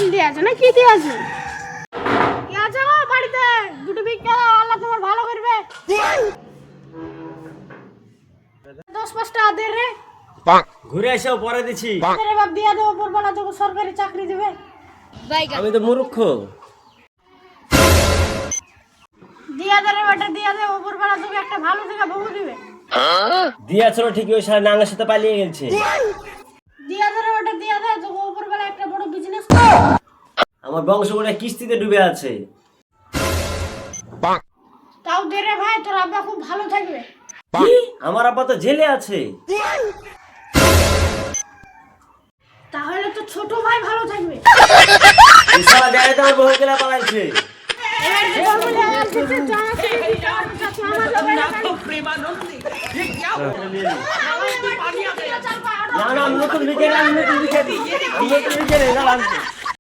ডাল দিয়ে আছে না কি দিয়ে আছে? কি আছে গো বাড়িতে? দুটো ভিক্ষা দাও, আল্লাহ তোমার ভালো করবে। 10-5 টাকা দে রে। ঘুরে এসেও পরে দিছি। রে বাপ দিয়া দেবো পরবেলা যখন সরকারি চাকরি দেবে। আমি তো মূর্খ। দিয়া দে রে বেটা, দিয়া দে, উপরবেলা তোকে একটা ভালো থেকে বউ দিবে। দিয়াছিল ঠিকই, ওই সারা নাঙ্গের সাথে পালিয়ে গেছে। দিয়া দে রে বেটা, দিয়া দে, তোকে উপরবেলা একটা বড় বিজনেস। আমার বংশগুলো কিস্তিতে ডুবে আছে। তাও দে রে ভাই, তোর আব্বা খুব ভালো থাকবে। কি? আমার আব্বা তো জেলে আছে। তাহলে তো ছোট ভাই ভালো থাকবে। এই শালা জানে তো আমার বউ গেলা পালাইছে। এবার কি বলবো রে, আসছে জানা ছেড়ে যাওয়ার কাছে আমার যাবে না। না না, আমি নতুন লিখে দিই। আমি নতুন লিখে দিই।